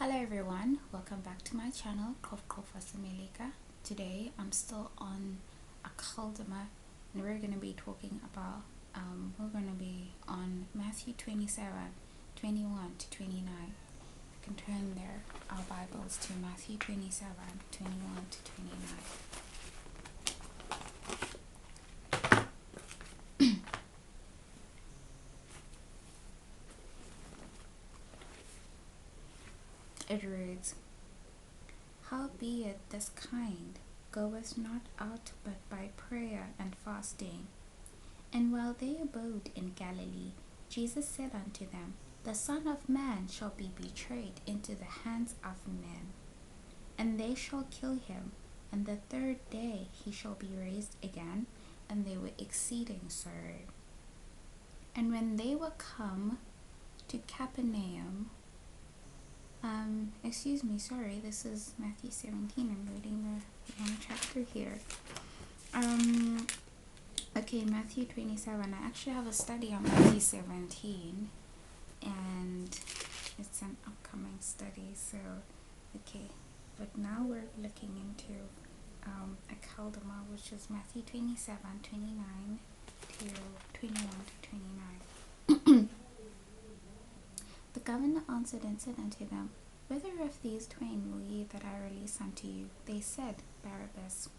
Hello everyone, welcome back to my channel, Kof Today I'm still on Aceldama and we're going to be talking about, on Matthew 27:21 to 29. You can turn our Bibles to Matthew 27:21 to 29. It reads, "Howbeit this kind goeth not out but by prayer and fasting. And while they abode in Galilee, Jesus said unto them, The Son of Man shall be betrayed into the hands of men, and they shall kill him, and the third day he shall be raised again. And they were exceeding sorry. And when they were come to Capernaum," this is Matthew 17. I'm reading the wrong chapter here. Okay, Matthew 27. I actually have a study on Matthew 17, and it's an upcoming study, so, okay. But now we're looking into Aceldama, which is Matthew 27:29 to 21 to 29. The governor answered and said unto them, Whither of these twain will ye that I release unto you? They said, Barabbas.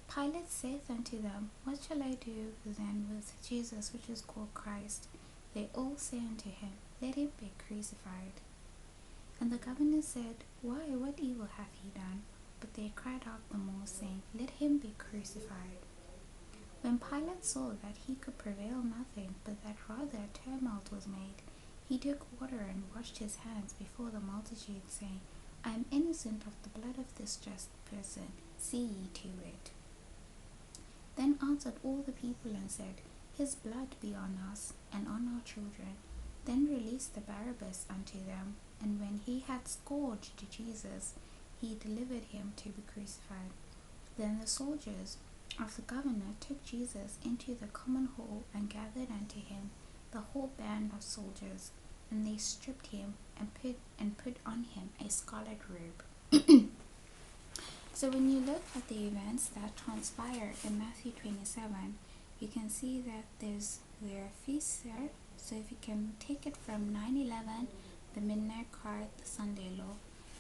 Pilate saith unto them, What shall I do then with Jesus, which is called Christ? They all say unto him, Let him be crucified. And the governor said, Why, what evil hath he done? But they cried out the more, saying, Let him be crucified. When Pilate saw that he could prevail nothing, but that rather a tumult was made, he took water and washed his hands before the multitude, saying, I am innocent of the blood of this just person, see ye to it. Then answered all the people and said, His blood be on us and on our children. Then released the Barabbas unto them, and when he had scourged Jesus, he delivered him to be crucified. Then the soldiers of the governor took Jesus into the common hall, and gathered unto him the whole band of soldiers, and they stripped him and put on him a scarlet robe. So when you look at the events that transpire in Matthew 27, you can see that there are feasts there. So if you can take it from 9/11, the midnight cry, the Sunday law,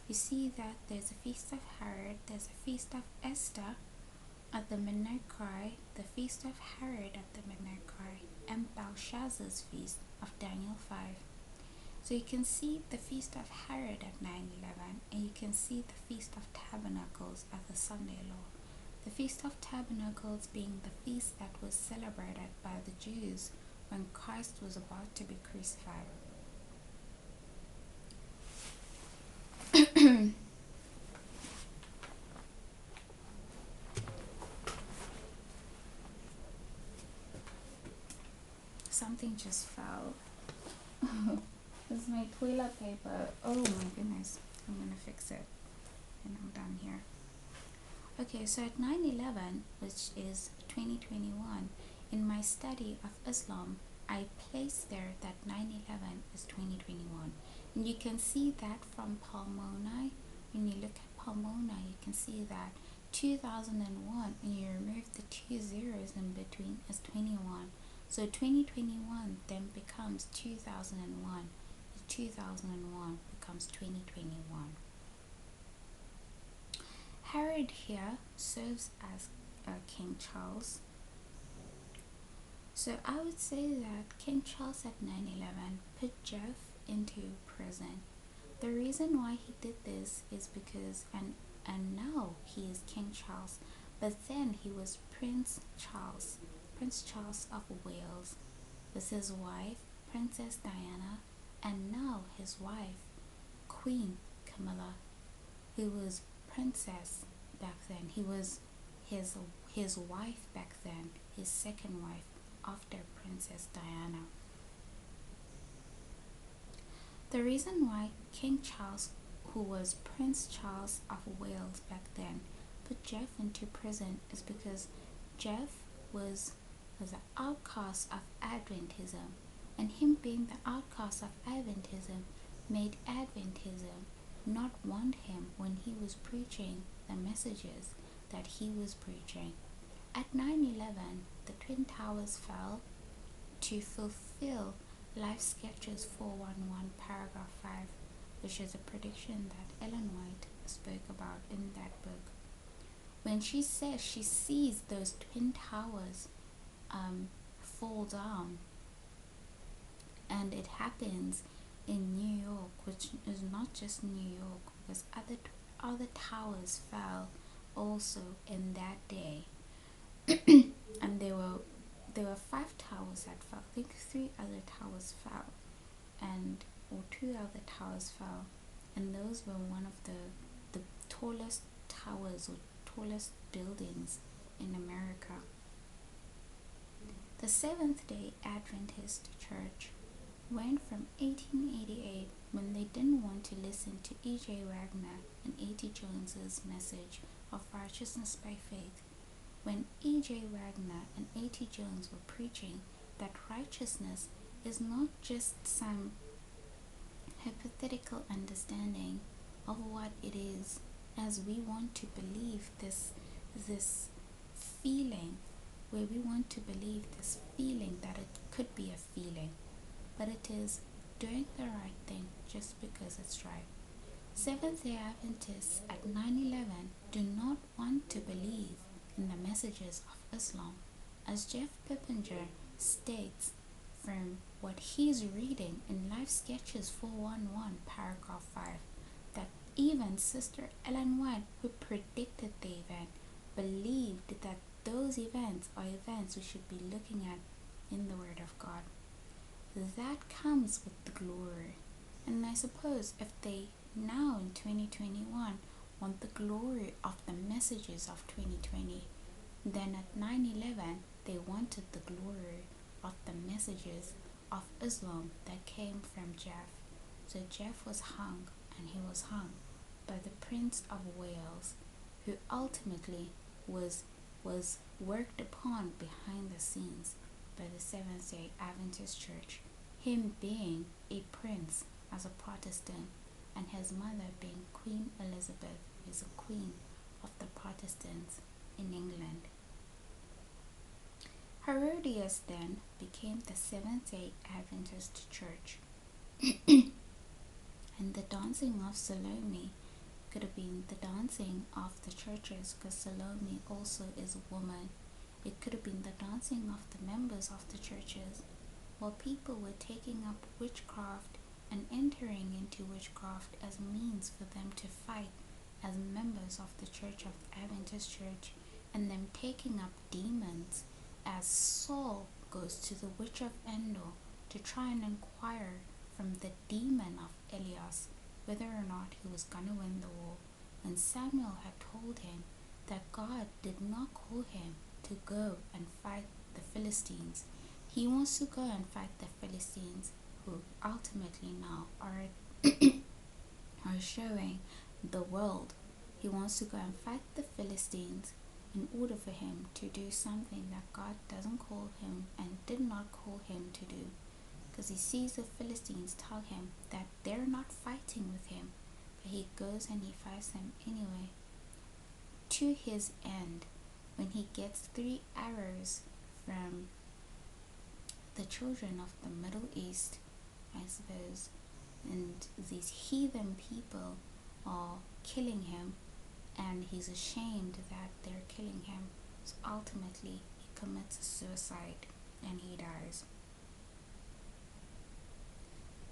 you see that there's a feast of Herod, there's a feast of Esther at the midnight cry, the feast of Herod at the midnight cry, and Belshazzar's feast of Daniel 5. So you can see the feast of Herod at 9/11, and you can see the feast of Tabernacles at the Sunday law. The feast of Tabernacles being the feast that was celebrated by the Jews when Christ was about to be crucified. Something just fell. This is my toilet paper. Oh my goodness. I'm gonna fix it and I'm done here. Okay, so at 9/11, which is 2021, in my study of Islam, I placed there that 9/11 is 2021. And you can see that from Palmona. When you look at Palmona, you can see that 2001, and you remove the 2 zeros in between, is 21. So 2021 then becomes 2001. 2001 becomes 2021. Herod here serves as King Charles. So I would say that King Charles at 9/11 put Jeff into prison. The reason why he did this is because, and now he is King Charles, but then he was Prince Charles of Wales, with his wife Princess Diana, and now his wife Queen Camilla, who was princess back then. He was his wife back then, his second wife after Princess Diana. The reason why King Charles, who was Prince Charles of Wales back then, put Jeff into prison is because Jeff was an outcast of Adventism, and him being the outcast of Adventism made Adventism not want him when he was preaching the messages that he was preaching. At 9/11, the Twin Towers fell to fulfill Life Sketches 411 paragraph 5, which is a prediction that Ellen White spoke about in that book. When she says she sees those Twin Towers fall down, and it happens in New York, which is not just New York, because other towers fell also in that day. And there were 5 towers that fell. I think 3 other towers fell, or 2 other towers fell, and those were one of the tallest towers or tallest buildings in America. The Seventh-day Adventist Church went from 1888, when they didn't want to listen to E.J. Wagner and A.T. Jones's message of righteousness by faith, when E.J. Wagner and A.T. Jones were preaching that righteousness is not just some hypothetical understanding of what it is, as we want to believe this feeling, where we want to believe this feeling that it could be a feeling, but it is doing the right thing just because it's right. Seventh-day Adventists at 9/11 do not want to believe in the messages of Islam, as Jeff Pippinger states from what he's reading in Life Sketches 411 paragraph 5, that even Sister Ellen White, who predicted the event, believed that those events are events we should be looking at in the Word of God. That comes with the glory. And I suppose if they now in 2021 want the glory of the messages of 2020, then at 9/11 they wanted the glory of the messages of Islam that came from Jeff. So Jeff was hung, and he was hung by the Prince of Wales, who ultimately was worked upon behind the scenes by the Seventh-day Adventist Church, him being a prince as a Protestant, and his mother being Queen Elizabeth, who is a queen of the Protestants in England. Herodias then became the Seventh-day Adventist Church. And the dancing of Salome could have been the dancing of the churches, because Salome also is a woman. It could have been the dancing of the members of the churches, while people were taking up witchcraft and entering into witchcraft as means for them to fight as members of the Church of the Adventist Church, and them taking up demons, as Saul goes to the witch of Endor to try and inquire from the demon of Elias whether or not he was going to win the war, when Samuel had told him that God did not call him to go and fight the Philistines. He wants to go and fight the Philistines, who ultimately now are showing the world. He wants to go and fight the Philistines in order for him to do something that God doesn't call him and did not call him to do, because he sees the Philistines tell him that they're not fighting with him, but he goes and he fights them anyway, to his end, when he gets 3 arrows from the children of the Middle East, I suppose, and these heathen people are killing him, and he's ashamed that they're killing him. So ultimately he commits suicide and he dies.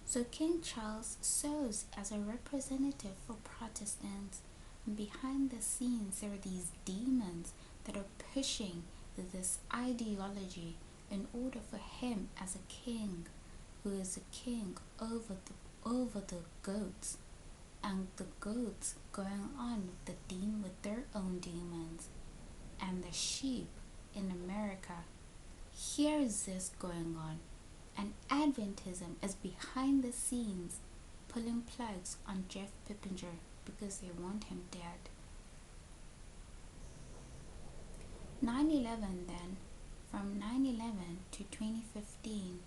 So King Charles serves as a representative for Protestants, and behind the scenes there are these demons that are pushing this ideology in order for him as a king, who is a king over the goats, and the goats going on with their own demons, and the sheep in America hears this going on, and Adventism is behind the scenes pulling plugs on Jeff Pippinger because they want him dead. 9/11 then, from 9/11 to 2015,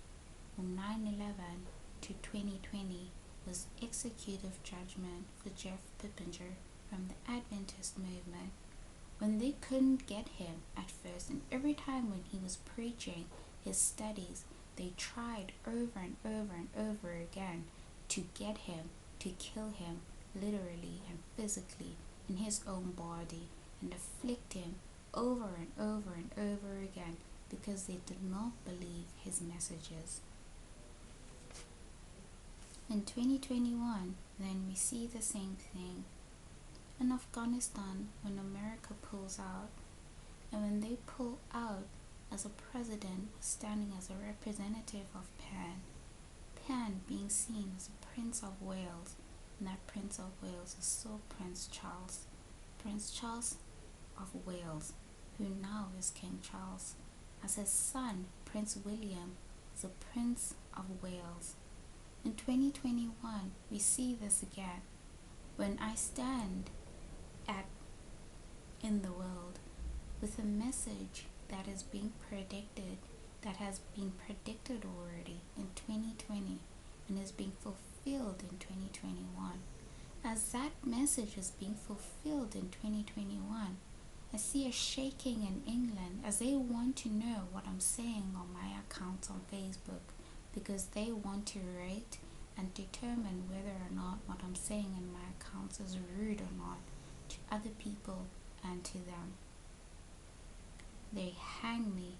from 9/11 to 2020, was executive judgment for Jeff Pippinger from the Adventist movement. When they couldn't get him at first, and every time when he was preaching his studies, they tried over and over and over again to get him, to kill him literally and physically in his own body, and afflict him over and over and over again because they did not believe his messages. In 2021, then we see the same thing. In Afghanistan, when America pulls out, and when they pull out, as a president was standing as a representative of Pan being seen as a Prince of Wales, and that Prince of Wales is still Prince Charles of Wales, who now is King Charles, as his son, Prince William, is a Prince of Wales. In 2021, we see this again. When I stand in the world with a message that is being predicted, that has been predicted already in 2020 and is being fulfilled in 2021. As that message is being fulfilled in 2021, I see a shaking in England as they want to know what I'm saying on my accounts on Facebook, because they want to rate and determine whether or not what I'm saying in my accounts is rude or not to other people and to them. They hang me.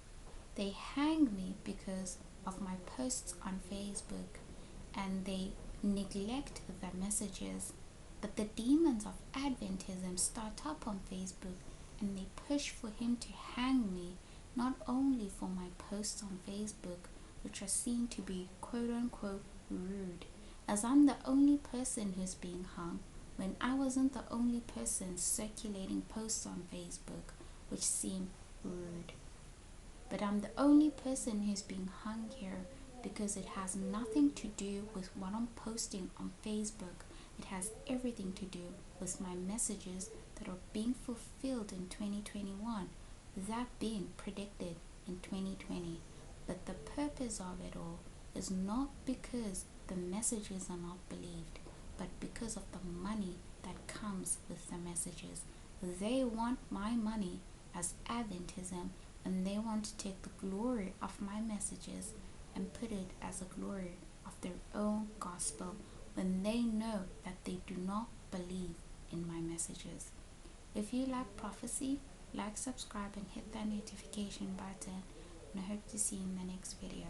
They hang me because of my posts on Facebook, and they neglect the messages. But the demons of Adventism start up on Facebook, and they push for him to hang me, not only for my posts on Facebook, which are seen to be quote-unquote rude, as I'm the only person who's being hung, when I wasn't the only person circulating posts on Facebook which seem rude. But I'm the only person who's being hung here because it has nothing to do with what I'm posting on Facebook. It has everything to do with my messages that are being fulfilled in 2021, that being predicted in 2020. But the purpose of it all is not because the messages are not believed, but because of the money that comes with the messages. They want my money as Adventism, and they want to take the glory of my messages and put it as a glory of their own gospel, when they know that they do not believe in my messages. If you like prophecy, like, subscribe, and hit that notification button, and I hope to see you in the next video.